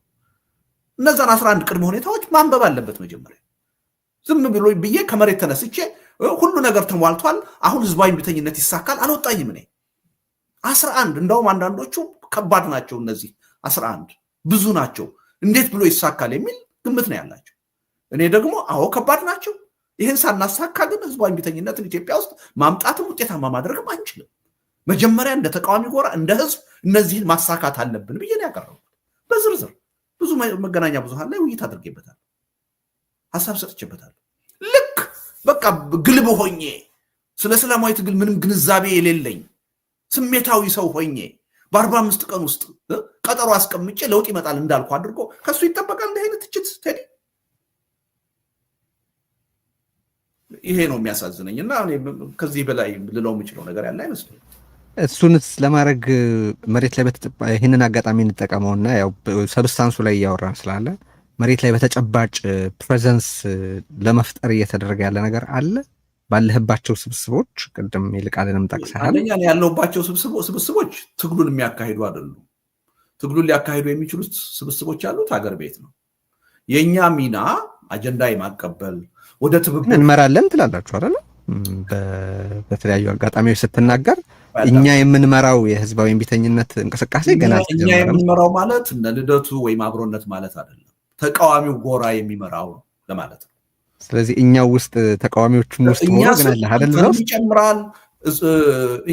እነዛን 11 ቅድመ ሁኔታዎች ማንበብ አለበት መጀመሪያ። ዝም ብሎ ብዬ ከመሬት ተነስቼ ሁሉ ነገር ተሟልቷል አሁን ህዝባዊ እምቢተኝነት ይሳካል አልወጣኝም እኔ። 11 እንደውም አንዳንዶቹ ከባድ ናቸው። እነዚህ 11 ብዙ ናቸው፣ እንዴት ብሎ ይሳካል የሚል ግምት ነው ያላቸው። እኔ ደግሞ አዎ ከባድ ናቸው፣ ይህን ሳናሳካ ግን ህዝባዊ እምቢተኝነትን ኢትዮጵያ ውስጥ ማምጣትም ውጤታማ ማድረግም አንችልም። መጀመሪያ እንደ ተቃዋሚ ጎራ እንደ ህዝብ እነዚህን ማሳካት አለብን ብዬ ነው ያቀረቡት። በዝርዝር ብዙ መገናኛ ብዙሃን ላይ ውይይት አድርጌበታል፣ ሀሳብ ሰጥቼበታል። ልክ በቃ ግልብ ሆኜ ስለ ሰላማዊ ትግል ምንም ግንዛቤ የሌለኝ ስሜታዊ ሰው ሆኜ በ45 ቀን ውስጥ ቀጠሮ አስቀምጬ ለውጥ ይመጣል እንዳልኩ አድርጎ ከሱ ይጠበቃል እንዲህ አይነት ትችት ቴዲ። ይሄ ነው የሚያሳዝነኝ እና ከዚህ በላይ ልለው የምችለው ነገር ያለ አይመስለኝም። እሱንስ ለማድረግ መሬት ላይ ይህንን አጋጣሚ እንጠቀመውና ያው ሰብስታንሱ ላይ እያወራን ስላለ መሬት ላይ በተጨባጭ ፕሬዘንስ ለመፍጠር እየተደረገ ያለ ነገር አለ ባለህባቸው ስብስቦች። ቅድም ይልቃልንም ጠቅሰሃል። አንደኛ ያለውባቸው ስብስቦች ትግሉን የሚያካሂዱ አይደሉም። ትግሉን ሊያካሂዱ የሚችሉት ስብስቦች ያሉት ሀገር ቤት ነው። የኛ ሚና አጀንዳ የማቀበል ወደ ትብብር እንመራለን ትላላችሁ አይደል? በተለያዩ አጋጣሚዎች ስትናገር እኛ የምንመራው የህዝባዊ እምቢተኝነት እንቅስቃሴ ገና እኛ የምንመራው ማለት እነ ልደቱ ወይም አብሮነት ማለት አይደለም። ተቃዋሚው ጎራ የሚመራው ለማለት ነው። ስለዚህ እኛው ውስጥ ተቃዋሚዎቹም ውስጥ ሆኖ ግን አለ አይደል? ይጨምራል፣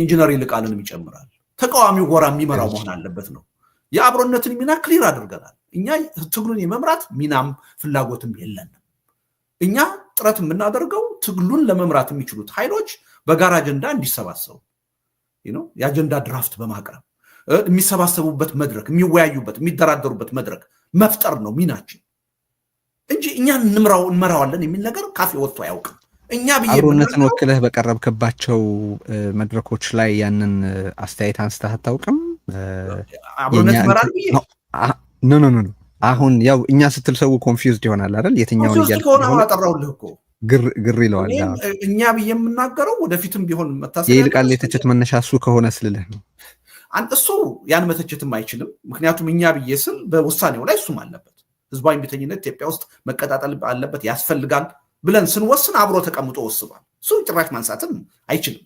ኢንጂነር ይልቃልንም ይጨምራል። ተቃዋሚው ጎራ የሚመራው መሆን አለበት ነው። የአብሮነትን ሚና ክሊር አድርገናል። እኛ ትግሉን የመምራት ሚናም ፍላጎትም የለንም። እኛ ጥረት የምናደርገው ትግሉን ለመምራት የሚችሉት ኃይሎች በጋራ አጀንዳ እንዲሰባሰቡ የአጀንዳ ድራፍት በማቅረብ የሚሰባሰቡበት መድረክ፣ የሚወያዩበት፣ የሚደራደሩበት መድረክ መፍጠር ነው ሚናችን እንጂ እኛ እንመራዋለን የሚል ነገር ካፌ ወጥቶ አያውቅም። እኛ አብሮነትን ወክለህ በቀረብክባቸው መድረኮች ላይ ያንን አስተያየት አንስተህ አታውቅም? አብሮነት ይመራል ብዬ ኖ አሁን ያው እኛ ስትል ሰው ኮንፊውዝድ ይሆናል አይደል? የትኛውን እያልኩ ነው አጠራውልህ እኮ ግር ይለዋል። እኛ ብዬ የምናገረው ወደፊትም ቢሆን መታሰብ የይልቃል የትችት መነሻ እሱ ከሆነ ስልልህ ነው። እሱ ያን መተቸትም አይችልም። ምክንያቱም እኛ ብዬ ስል በውሳኔው ላይ እሱም አለበት። ህዝባዊ እምቢተኝነት ኢትዮጵያ ውስጥ መቀጣጠል አለበት ያስፈልጋል ብለን ስንወስን አብሮ ተቀምጦ ወስኗል። እሱ ጭራሽ ማንሳትም አይችልም።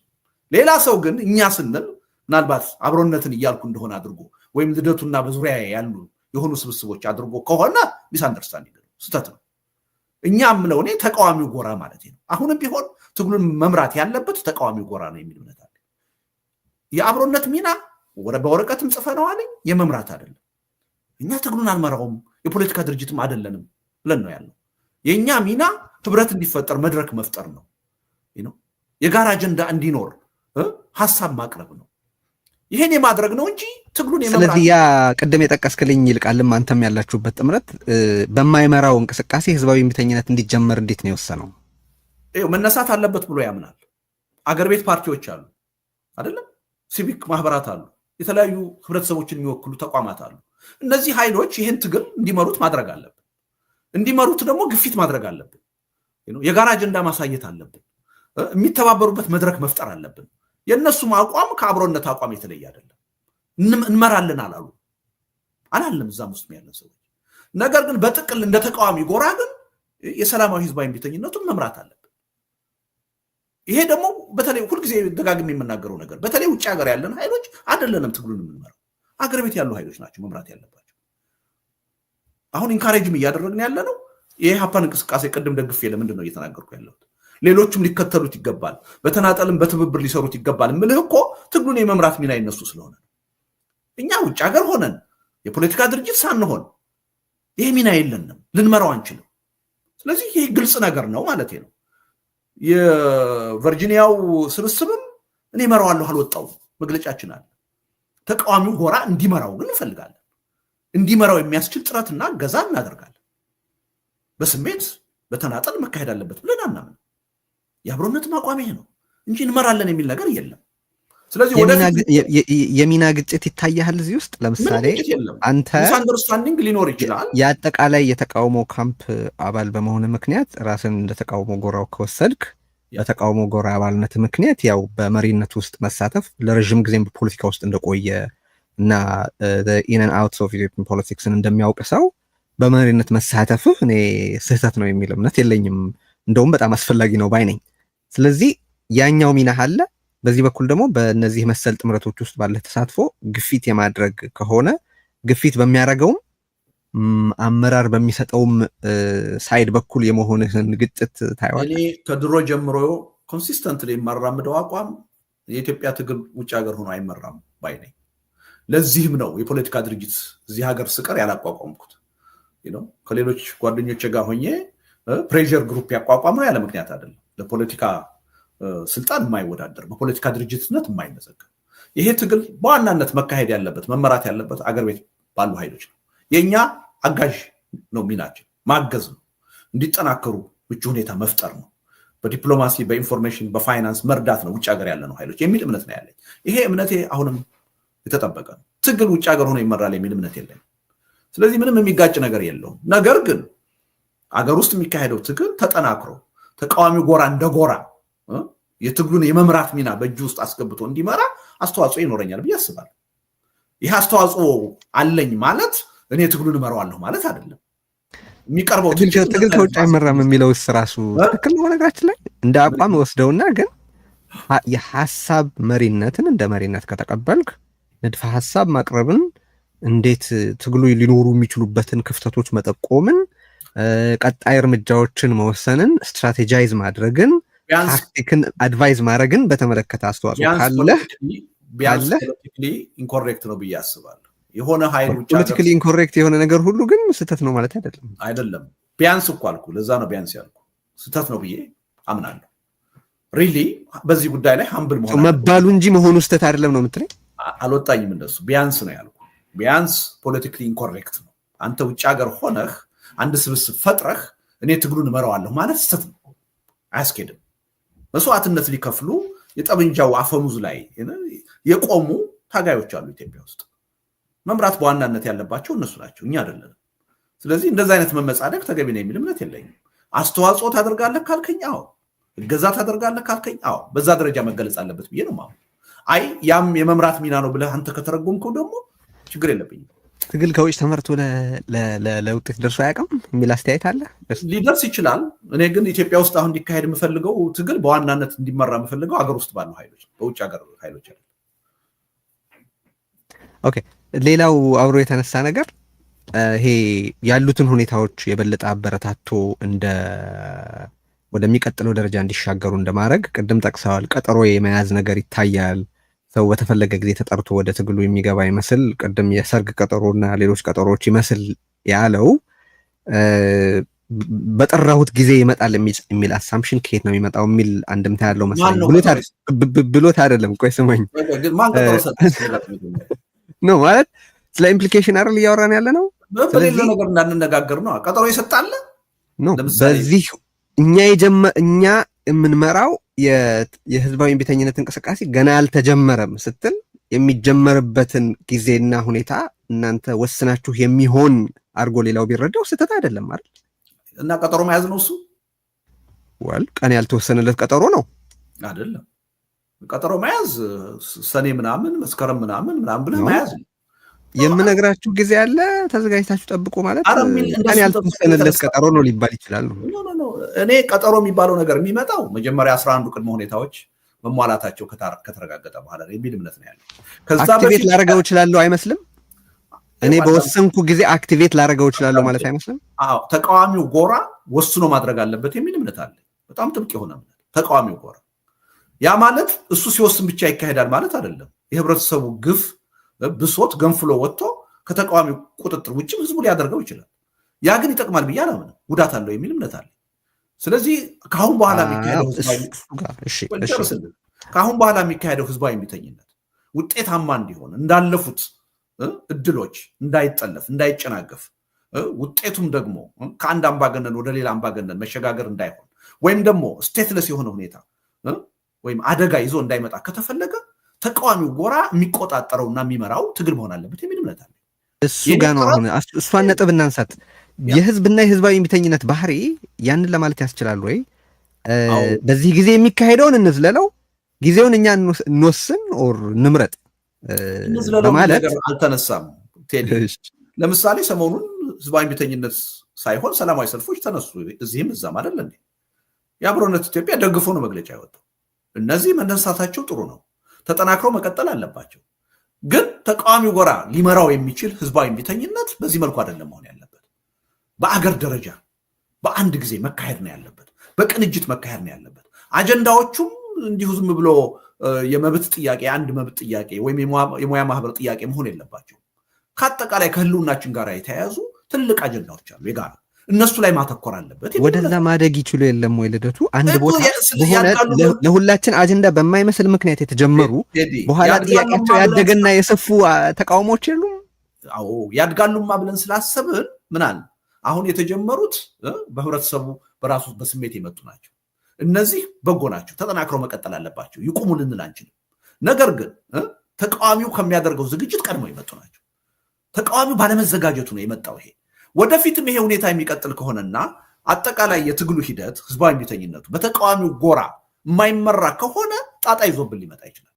ሌላ ሰው ግን እኛ ስንል ምናልባት አብሮነትን እያልኩ እንደሆነ አድርጎ ወይም ልደቱና በዙሪያ ያሉ የሆኑ ስብስቦች አድርጎ ከሆነ ሚስ አንደርስታንዲንግ ነው፣ ስህተት ነው። እኛ የምለው እኔ ተቃዋሚው ጎራ ማለት ነው። አሁንም ቢሆን ትግሉን መምራት ያለበት ተቃዋሚው ጎራ ነው የሚል እምነት አለ። የአብሮነት ሚና በወረቀትም ጽፈነዋል፣ የመምራት አይደለም። እኛ ትግሉን አንመራውም፣ የፖለቲካ ድርጅትም አይደለንም ብለን ነው ያለው። የእኛ ሚና ህብረት እንዲፈጠር መድረክ መፍጠር ነው፣ የጋራ አጀንዳ እንዲኖር ሀሳብ ማቅረብ ነው። ይሄን የማድረግ ነው እንጂ ትግሉን የመምራት። ስለዚህ ያ ቅድም የጠቀስክልኝ ይልቃልም አንተም ያላችሁበት ጥምረት በማይመራው እንቅስቃሴ ህዝባዊ እምቢተኝነት እንዲጀመር እንዴት ነው የወሰነው? መነሳት አለበት ብሎ ያምናል። አገር ቤት ፓርቲዎች አሉ አይደለም? ሲቪክ ማህበራት አሉ፣ የተለያዩ ህብረተሰቦችን የሚወክሉ ተቋማት አሉ። እነዚህ ኃይሎች ይህን ትግል እንዲመሩት ማድረግ አለብን። እንዲመሩት ደግሞ ግፊት ማድረግ አለብን። የጋራ አጀንዳ ማሳየት አለብን። የሚተባበሩበት መድረክ መፍጠር አለብን። የእነሱም አቋም ከአብሮነት አቋም የተለየ አይደለም። እንመራለን አላለም እዛም ውስጥ ያለን ሰዎች። ነገር ግን በጥቅል እንደ ተቃዋሚ ጎራ ግን የሰላማዊ ህዝባዊ እምቢተኝነቱን መምራት አለብን። ይሄ ደግሞ በተለይ ሁልጊዜ ደጋግሜ የምናገረው ነገር በተለይ ውጭ ሀገር ያለን ኃይሎች አይደለንም ትግሉን የምንመራው፣ አገር ቤት ያሉ ኃይሎች ናቸው መምራት ያለባቸው። አሁን ኢንካሬጅም እያደረግን ያለ ነው የኢህአፓን እንቅስቃሴ ቅድም ደግፌ ለምንድን ነው እየተናገርኩ ያለሁት? ሌሎችም ሊከተሉት ይገባል፣ በተናጠልም በትብብር ሊሰሩት ይገባል። ምልህ እኮ ትግሉን የመምራት ሚና ይነሱ ስለሆነ እኛ ውጭ ሀገር ሆነን የፖለቲካ ድርጅት ሳንሆን ይሄ ሚና የለንም፣ ልንመራው አንችልም። ስለዚህ ይሄ ግልጽ ነገር ነው ማለት ነው። የቨርጂኒያው ስብስብም እኔ መራዋለሁ አልወጣው መግለጫችን አለ። ተቃዋሚው ጎራ እንዲመራው ግን እንፈልጋለን። እንዲመራው የሚያስችል ጥረትና ገዛ እናደርጋለን። በስሜት በተናጠል መካሄድ አለበት ብለን አናምን። የአብሮነት አቋም ይሄ ነው እንጂ እንመራለን የሚል ነገር የለም። ስለዚህ የሚና ግጭት ይታያል እዚህ ውስጥ። ለምሳሌ አንተ አንደርስታንዲንግ ሊኖር ይችላል። የአጠቃላይ የተቃውሞ ካምፕ አባል በመሆን ምክንያት ራስን እንደ ተቃውሞ ጎራው ከወሰድክ በተቃውሞ ጎራ አባልነት ምክንያት ያው በመሪነት ውስጥ መሳተፍ ለረጅም ጊዜም በፖለቲካ ውስጥ እንደቆየ እና ኢን ኤንድ አውትስ ኦፍ ኢትዮጵያን ፖለቲክስን እንደሚያውቅ ሰው በመሪነት መሳተፍህ እኔ ስህተት ነው የሚል እምነት የለኝም። እንደውም በጣም አስፈላጊ ነው ባይ ነኝ። ስለዚህ ያኛው ሚና አለ። በዚህ በኩል ደግሞ በእነዚህ መሰል ጥምረቶች ውስጥ ባለ ተሳትፎ ግፊት የማድረግ ከሆነ ግፊት በሚያደርገውም አመራር በሚሰጠውም ሳይድ በኩል የመሆንህን ግጭት ታይዋለህ። እኔ ከድሮ ጀምሮ ኮንሲስተንትሊ የማራምደው አቋም የኢትዮጵያ ትግል ውጭ ሀገር ሆኖ አይመራም ባይ ነኝ። ለዚህም ነው የፖለቲካ ድርጅት እዚህ ሀገር ስቀር ያላቋቋምኩት። ከሌሎች ጓደኞቼ ጋር ሆኜ ፕሬዠር ግሩፕ ያቋቋመው ያለ ምክንያት አይደለም። ለፖለቲካ ስልጣን የማይወዳደር በፖለቲካ ድርጅትነት የማይመዘገብ ይሄ ትግል በዋናነት መካሄድ ያለበት መመራት ያለበት አገር ቤት ባሉ ኃይሎች ነው። የኛ አጋዥ ነው፣ ሚናችን ማገዝ ነው፣ እንዲጠናከሩ ምቹ ሁኔታ መፍጠር ነው፣ በዲፕሎማሲ በኢንፎርሜሽን በፋይናንስ መርዳት ነው ውጭ ሀገር ያለ ነው ኃይሎች የሚል እምነት ነው ያለኝ። ይሄ እምነቴ አሁንም የተጠበቀ ነው። ትግል ውጭ ሀገር ሆኖ ይመራል የሚል እምነት የለኝም። ስለዚህ ምንም የሚጋጭ ነገር የለውም። ነገር ግን አገር ውስጥ የሚካሄደው ትግል ተጠናክሮ ተቃዋሚ ጎራ እንደ ጎራ የትግሉን የመምራት ሚና በእጁ ውስጥ አስገብቶ እንዲመራ አስተዋጽኦ ይኖረኛል ብዬ አስባለሁ። ይህ አስተዋጽኦ አለኝ ማለት እኔ ትግሉን እመራዋለሁ ማለት አይደለም። የሚቀርበው ትግል ከውጭ አይመራም የሚለውስ ራሱ ትክክል ነው። ነገራችን ላይ እንደ አቋም ወስደውና ግን የሐሳብ መሪነትን እንደ መሪነት ከተቀበልክ ንድፈ ሐሳብ ማቅረብን እንዴት ትግሉ ሊኖሩ የሚችሉበትን ክፍተቶች መጠቆምን፣ ቀጣይ እርምጃዎችን መወሰንን፣ ስትራቴጃይዝ ማድረግን፣ ታክቲክን አድቫይዝ ማድረግን በተመለከተ አስተዋጽኦ ካለህ ፖለቲካሊ ኢንኮሬክት ነው ብዬ አስባለሁ። የሆነ ኃይል ውጭ ፖለቲካሊ ኢንኮሬክት የሆነ ነገር ሁሉ ግን ስህተት ነው ማለት አይደለም። ቢያንስ እኮ አልኩ፣ ለዛ ነው ቢያንስ ያልኩ። ስህተት ነው ብዬ አምናለሁ። ሪሊ በዚህ ጉዳይ ላይ ሀምብል መባሉ እንጂ መሆኑ ስህተት አይደለም ነው የምትለኝ? አልወጣኝም እንደሱ። ቢያንስ ነው ያልኩ። ቢያንስ ፖለቲካሊ ኢንኮሬክት ነው። አንተ ውጭ ሀገር ሆነህ አንድ ስብስብ ፈጥረህ እኔ ትግሉን እመራዋለሁ ማለት ስህተት ነው፣ አያስኬድም። መስዋዕትነት ሊከፍሉ የጠብንጃው አፈሙዝ ላይ የቆሙ ታጋዮች አሉ ኢትዮጵያ ውስጥ። መምራት በዋናነት ያለባቸው እነሱ ናቸው፣ እኛ አይደለንም። ስለዚህ እንደዚህ አይነት መመጻደቅ ተገቢ ነው የሚል እምነት የለኝም። አስተዋጽኦ ታደርጋለህ ካልከኝ አዎ፣ እገዛ ታደርጋለህ ካልከኝ አዎ፣ በዛ ደረጃ መገለጽ አለበት ብዬ ነው የማምነው። አይ ያም የመምራት ሚና ነው ብለህ አንተ ከተረጎምከው ደግሞ ችግር የለብኝም። ትግል ከውጭ ተመርቶ ለውጤት ደርሶ አያውቅም የሚል አስተያየት አለ። ሊደርስ ይችላል። እኔ ግን ኢትዮጵያ ውስጥ አሁን እንዲካሄድ የምፈልገው ትግል በዋናነት እንዲመራ የምፈልገው ሀገር ውስጥ ባሉ ኃይሎች፣ በውጭ ሀገር ኃይሎች አይደለም። ኦኬ። ሌላው አብሮ የተነሳ ነገር ይሄ ያሉትን ሁኔታዎች የበለጠ አበረታቶ ወደሚቀጥለው ደረጃ እንዲሻገሩ እንደማድረግ ቅድም ጠቅሰዋል። ቀጠሮ የመያዝ ነገር ይታያል። ሰው በተፈለገ ጊዜ ተጠርቶ ወደ ትግሉ የሚገባ ይመስል ቅድም የሰርግ ቀጠሮና ሌሎች ቀጠሮዎች ይመስል ያለው በጠራሁት ጊዜ ይመጣል የሚል አሳምፕሽን ከየት ነው የሚመጣው የሚል አንድምታ ያለው መሰለኝ። ብሎት አይደለም። ቆይ ስማኝ ነው ማለት ስለ ኢምፕሊኬሽን አይደል እያወራን ያለ ነው። በሌላ ነገር እንዳንነጋገር ነው። ቀጠሮ ይሰጣል ነው። በዚህ እኛ የምንመራው የህዝባዊ እምቢተኝነት እንቅስቃሴ ገና አልተጀመረም ስትል የሚጀመርበትን ጊዜና ሁኔታ እናንተ ወስናችሁ የሚሆን አድርጎ ሌላው ቢረዳው ስህተት አይደለም አይደል? እና ቀጠሮ መያዝ ነው እሱ። ቀን ያልተወሰነለት ቀጠሮ ነው አይደለም። ቀጠሮ መያዝ ሰኔ ምናምን መስከረም ምናምን ብለህ መያዝ ነው። የምነግራችሁ ጊዜ አለ ተዘጋጅታችሁ ጠብቁ ማለት እኔ ያልተወሰነለት ቀጠሮ ነው ሊባል ይችላል። እኔ ቀጠሮ የሚባለው ነገር የሚመጣው መጀመሪያ 11 ቅድመ ሁኔታዎች መሟላታቸው ከተረጋገጠ በኋላ የሚል እምነት ነው ያለው። ከዛ አክቲቬት ላደርገው እችላለሁ አይመስልም? እኔ በወሰንኩ ጊዜ አክቲቬት ላደርገው እችላለሁ ማለት አይመስልም? አዎ ተቃዋሚው ጎራ ወስኖ ማድረግ አለበት የሚል እምነት አለ። በጣም ጥብቅ የሆነ እምነት ተቃዋሚው ጎራ። ያ ማለት እሱ ሲወስን ብቻ ይካሄዳል ማለት አይደለም። የህብረተሰቡ ግፍ ብሶት ገንፍሎ ወጥቶ ከተቃዋሚው ቁጥጥር ውጭ ህዝቡ ሊያደርገው ይችላል። ያ ግን ይጠቅማል ብዬ አላምንም። ጉዳት አለው የሚል እምነት አለ። ስለዚህ ከአሁን በኋላ የሚካሄደው ህዝባዊ እምቢተኝነት ውጤታማ እንዲሆን እንዳለፉት እድሎች እንዳይጠለፍ እንዳይጨናገፍ ውጤቱም ደግሞ ከአንድ አምባገነን ወደ ሌላ አምባገነን መሸጋገር እንዳይሆን ወይም ደግሞ ስቴትለስ የሆነ ሁኔታ ወይም አደጋ ይዞ እንዳይመጣ ከተፈለገ ተቃዋሚው ጎራ የሚቆጣጠረውና የሚመራው ትግል መሆን አለበት የሚል እምነት አለ። እሱ ጋር ነው አሁን እሷን ነጥብ እናንሳት። የህዝብና የህዝባዊ እምቢተኝነት ባህሪ ያንን ለማለት ያስችላል ወይ? በዚህ ጊዜ የሚካሄደውን እንዝለለው፣ ጊዜውን እኛ እንወስን ኦር እንምረጥ በማለት አልተነሳም። ቴዲ ለምሳሌ ሰሞኑን ህዝባዊ እምቢተኝነት ሳይሆን ሰላማዊ ሰልፎች ተነሱ፣ እዚህም እዛም አይደለ እንዴ? የአብሮነት ኢትዮጵያ ደግፎ ነው መግለጫ ያወጣው። እነዚህ መነሳታቸው ጥሩ ነው፣ ተጠናክረው መቀጠል አለባቸው። ግን ተቃዋሚው ጎራ ሊመራው የሚችል ህዝባዊ እምቢተኝነት በዚህ መልኩ አይደለም መሆን ያለበት። በአገር ደረጃ በአንድ ጊዜ መካሄድ ነው ያለበት፣ በቅንጅት መካሄድ ነው ያለበት። አጀንዳዎቹም እንዲሁ ዝም ብሎ የመብት ጥያቄ አንድ መብት ጥያቄ ወይም የሙያ ማህበር ጥያቄ መሆን የለባቸው። ከአጠቃላይ ከህልውናችን ጋር የተያያዙ ትልቅ አጀንዳዎች አሉ የጋራ፣ እነሱ ላይ ማተኮር አለበት። ወደዛ ማደግ ይችሉ የለም ወይ? ልደቱ አንድ ቦታ በሆነ ለሁላችን አጀንዳ በማይመስል ምክንያት የተጀመሩ በኋላ ጥያቄያቸው ያደገና የሰፉ ተቃውሞዎች የሉም? አዎ ያድጋሉማ ብለን ስላሰብን ምናል አሁን የተጀመሩት በህብረተሰቡ በራሱ በስሜት የመጡ ናቸው። እነዚህ በጎ ናቸው፣ ተጠናክረው መቀጠል አለባቸው፣ ይቁሙ ልንል አንችልም። ነገር ግን ተቃዋሚው ከሚያደርገው ዝግጅት ቀድመው የመጡ ናቸው። ተቃዋሚው ባለመዘጋጀቱ ነው የመጣው። ይሄ ወደፊትም ይሄ ሁኔታ የሚቀጥል ከሆነና አጠቃላይ የትግሉ ሂደት ህዝባዊ እምቢተኝነቱ በተቃዋሚው ጎራ የማይመራ ከሆነ ጣጣ ይዞብን ሊመጣ ይችላል።